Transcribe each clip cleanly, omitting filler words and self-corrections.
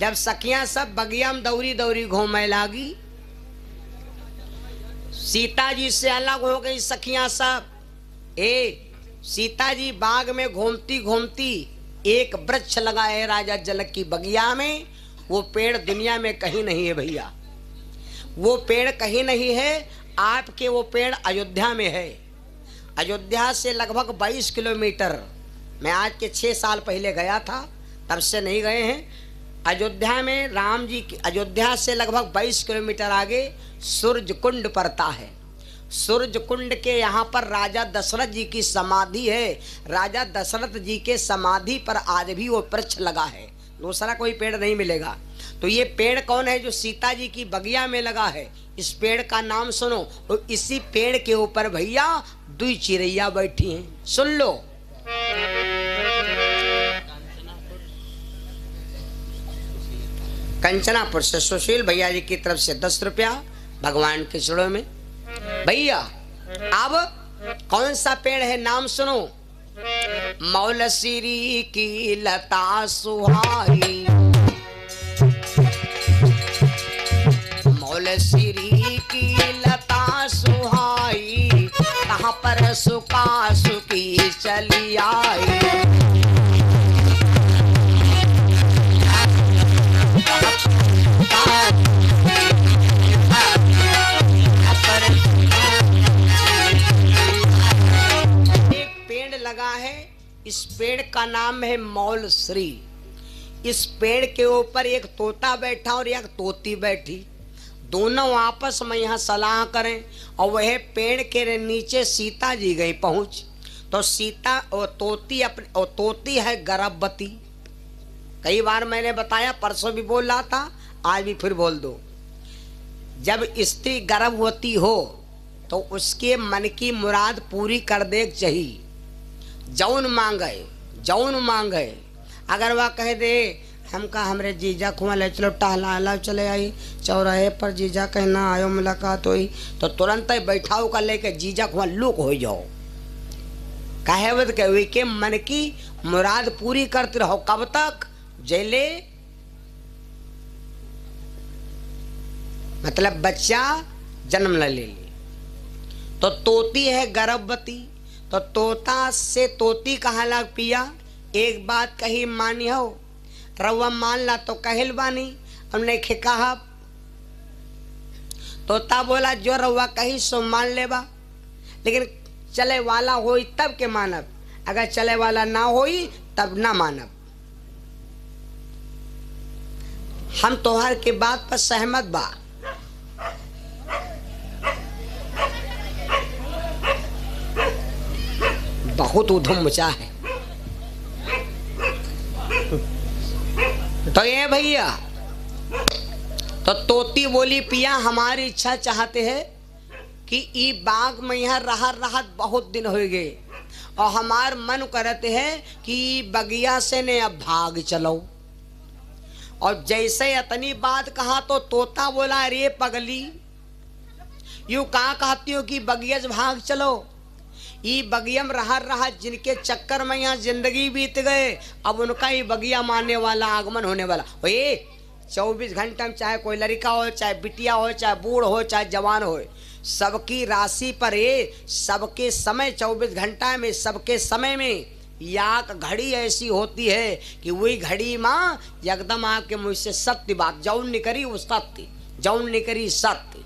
जब सखियां सब बगिया में दौरी दौरी घूमे लागी, सीता जी से अलग हो गई सखियां सब। सीता जी बाग में घूमती घूमती एक वृक्ष लगा है राजा जनक की बगिया में। वो पेड़ दुनिया में कहीं नहीं है भैया, वो पेड़ कहीं नहीं है। आपके वो पेड़ अयोध्या में है। अयोध्या से लगभग 22 किलोमीटर। मैं आज के 6 साल पहले गया था, तब से नहीं गए हैं। अयोध्या में राम जी की, अयोध्या से लगभग 22 किलोमीटर आगे सूरज कुंड पड़ता है। सूरज कुंड के यहाँ पर राजा दशरथ जी की समाधि है। राजा दशरथ जी के समाधि पर आज भी वो वृक्ष लगा है, दूसरा कोई पेड़ नहीं मिलेगा। तो ये पेड़ कौन है जो सीता जी की बगिया में लगा है? इस पेड़ का नाम सुनो। और इसी पेड़ के ऊपर भैया 2 चिड़ैया बैठी हैं, सुन लो। कंचनापुर से सुशील भैया जी की तरफ से 10 रुपया भगवान के चरणों में। भैया अब कौन सा पेड़ है नाम सुनो। मौलसिरी की लता सुहाई, मौलसिरी की लता सुहाई, कहाँ पर सुका सुकी चली आई। लगा है, इस पेड़ का नाम है मौलश्री। इस पेड़ के ऊपर एक तोता बैठा और एक तोती बैठी, दोनों आपस में यहाँ सलाह करें। और वह पेड़ के नीचे सीता जी गई पहुंच। तो सीता और तोती और तोती है गर्भवती। कई बार मैंने बताया, परसों भी बोल रहा था, आज भी फिर बोल दो। जब स्त्री गर्भवती हो तो उसके मन की मुराद पूरी कर दे चाहिए। जौन मांगे। अगर वह कह दे हमका हमरे जीजा कुआं ले चलो टहला चले आई, चौराहे पर जीजा कहना आयो मुलाकात हुई, तो तुरंत ही बैठाओ का लेके जीजा कुआं लुक हो जाओ। कहेवत कहे के मन की मुराद पूरी करते रहो। कब तक? जैले मतलब बच्चा जन्म ले ले। तो तोती है गर्भवती, तो तोता से तोती कहा लग पिया, एक बात कही मानी हो, रवा मान ला तो कहल बानी, हमने कहा। तोता बोला जो रवा कही सो मान लेबा, लेकिन चले वाला होई तब के मानब, अगर चले वाला ना होई तब ना मानब। हम तोहर के बात पर सहमत बा। बहुत उधम मचा है। तो ये भैया, तो तोती बोली पिया हमारी इच्छा चाहते हैं कि ई बाग में यहाँ रहा बहुत दिन हो गए, और हमार मन करते हैं कि बगिया से ने अब भाग चलो। और जैसे इतनी बात कहा तो तोता बोला अरे पगली, यूं कहाँ कहती हो कि बगिया से भाग चलो। ये बगिया में रहा जिनके चक्कर में यहाँ जिंदगी बीत गए, अब उनका ही बगिया मानने वाला आगमन होने वाला। ये 24 घंटा में चाहे कोई लड़का हो, चाहे बिटिया हो, चाहे बूढ़ हो, चाहे जवान हो, सबकी राशि पर ये सबके समय 24 घंटा में सबके समय में याक घड़ी ऐसी होती है कि वही घड़ी माँ एकदम आपके मुझ से सत्य बात, जौन निकरी वो सत्य, जौन निकरी सत्य,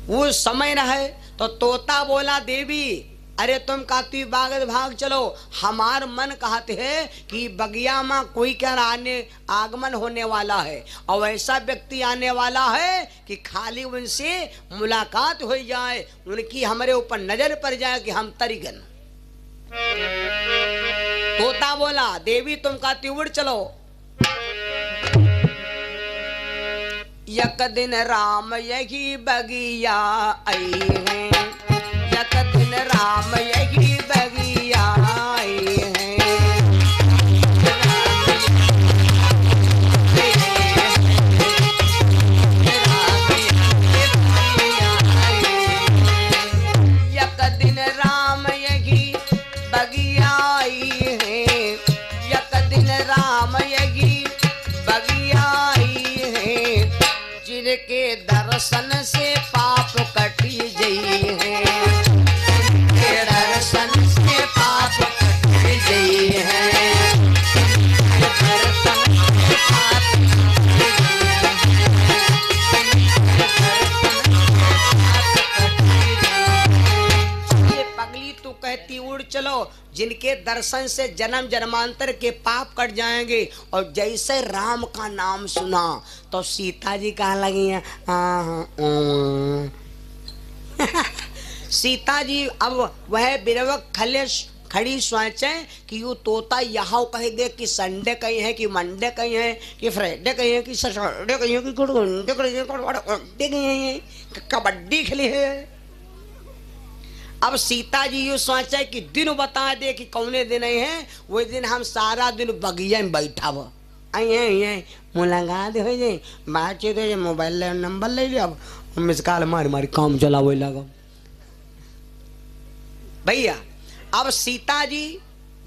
वो समय रहे। तो तोता बोला देवी अरे तुम कहती भाग चलो, हमार मन कहते है कि बगिया में कोई क्या आगमन होने वाला है, और ऐसा व्यक्ति आने वाला है कि खाली उनसे मुलाकात हो जाए, उनकी हमारे ऊपर नजर पड़ जाए कि हम तरीगन। तोता बोला देवी तुम कहती उड़ चलो। एक दिन राम यही बगिया आई है, एक दिन राम यही बगिया आई है। एक दिन राम यही बगिया आई है, एक दिन राम यही जिनके दर्शन से जन्म जन्मांतर के पाप कट जाएंगे। और जैसे राम का नाम सुना तो सीता जी कहाँ लगी हैं, सीता जी अब वह बिरवक खड़ी सोचे कि यू तोता यहाँ कहीं दे कि संडे कहीं है कि मंडे कहीं है कि फ्राइडे कहीं है कि सैटरडे कहीं है कि गुडे कहीं है, कबड्डी खेली है। अब सीता जी यू सोचे कि दिन बता दे कि कौने दिन है। वही दिन हम सारा दिन बगिया में बैठा वो मुलाकात हो जाए, बातचीत हो जाए, मोबाइल नंबर ले लिया, अब मिस कॉल मारी मारी काम चला वही लगा भैया। अब सीता जी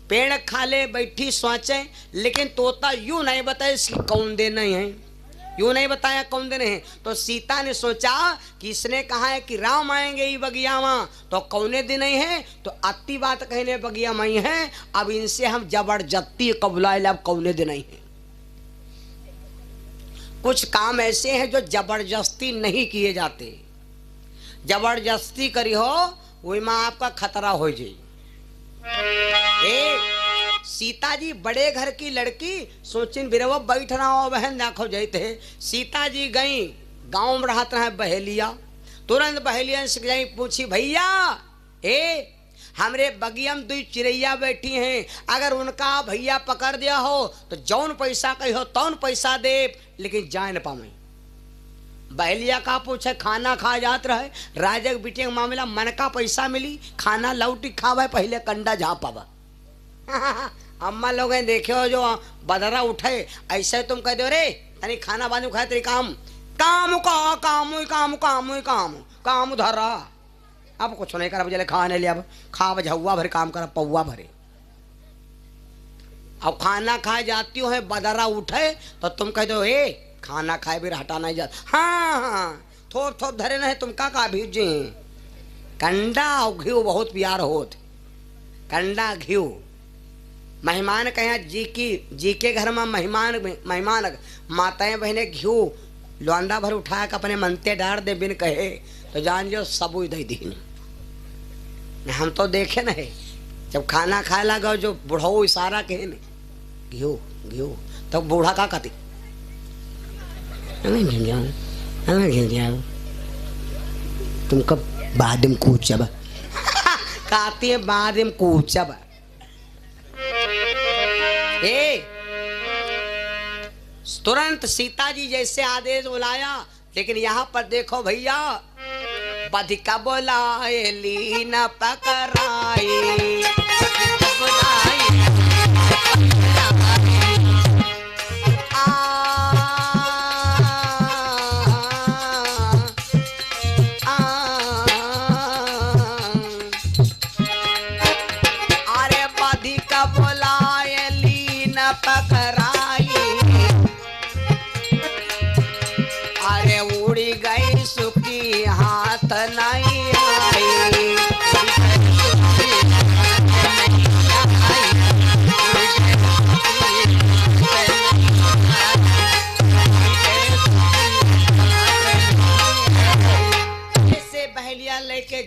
पेड़ खाले बैठी सोचे, लेकिन तोता यूं नहीं बताए इसकी कौन दिन नहीं है, यूं नहीं बताया कौन दिन है। तो सीता ने सोचा कि इसने कहा है कि राम आएंगे ही बगिया में, तो कौने दिन नहीं है, तो अति बात कहने बगिया मई है। अब इनसे हम जबरदस्ती कबुला, अब कौने दिन नहीं है। कुछ काम ऐसे हैं जो जबरदस्ती नहीं किए जाते, जबरदस्ती करी हो वही में आपका खतरा हो जाए। सीता जी बड़े घर की लड़की सोचिन बिरवा बैठ रहा हो बहन देखो जाते। सीता जी गई गांव में रहता है बहेलिया, तुरंत बहेलिया से गई पूछी भैया हमरे बगिया में 2 चिड़ैया बैठी हैं, अगर उनका भैया पकड़ दिया हो तो जौन पैसा कही हो तौन पैसा दे, लेकिन जाए न पावे। बहलिया का पूछे खाना खा जात रहे, राजक बिटिया के मामला मन का पैसा मिली, खाना लौटी खावे पहले कंडा जहाँ पावा। अम्मा लोग देखे हो जो बदरा उठे ऐसे तुम कह दो रे तनी खाना बाजू खाए तेरी काम काम का काम काम काम काम काम धरा। अब कुछ नहीं करा जले खाने लिया, अब खा झुआ भरे काम करा पौवा भरे। अब खाना खाए जाती हो है बदरा उठे तो तुम कह दो खाना खाए भी हटा नहीं जाता। हाँ थोप थोप धरे नहीं तुम का भीजे कंडा और घी बहुत प्यार होत, कंडा घी मेहमान कहे जी के घर में मेहमान माताएं बहने घी लौंडा भर उठा के अपने मनते डार दे बिन कहे तो जान जो सबू दे दी। हम तो देखे नहीं जब खाना खाए लगा जो बूढ़ो इशारा कहे न घी घी तो बूढ़ा का कहती तुम कब बाद में कूचब कहती है बाद में कूचब। तुरंत सीता जी जैसे आदेश बुलाया, लेकिन यहाँ पर देखो भैया बधिका बोलाए लीना पकड़ाई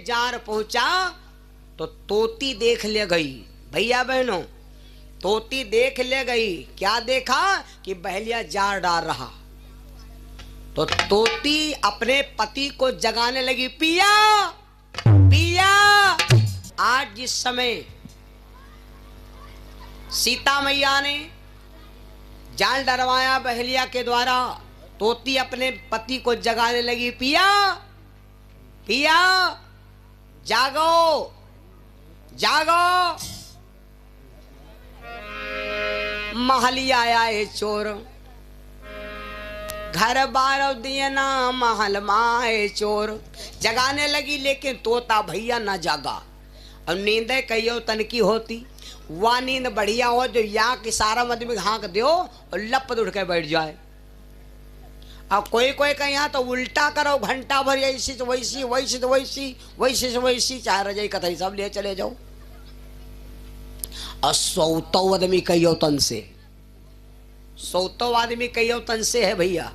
जार पहुंचा तो तोती देख ले गई। भैया बहनों तोती देख ले गई, क्या देखा कि बहलिया जार डाल रहा। तो तोती अपने पति को जगाने लगी, पिया पिया। आज जिस समय सीता मैया ने जाल डरवाया बहलिया के द्वारा, तोती अपने पति को जगाने लगी, पिया पिया जागो जागो। महलिया आए चोर, घर बार दिए ना महल माए चोर। जगाने लगी लेकिन तोता भैया ना जागा। अब नींद कहियो तनकी होती, वह नींद बढ़िया हो जो या कि सारा आदमी हाँक दो और लपत उठ के बैठ जाए। अब कोई कहीं तो उल्टा करो घंटा भर ऐसी तो वैसी वैसी तो वैसी वैसी से वैसी, चाहे रजाई कथई सब ले चले जाओ। और सौतो आदमी कहियो तन से, सौतो आदमी कहियो तन से है भैया।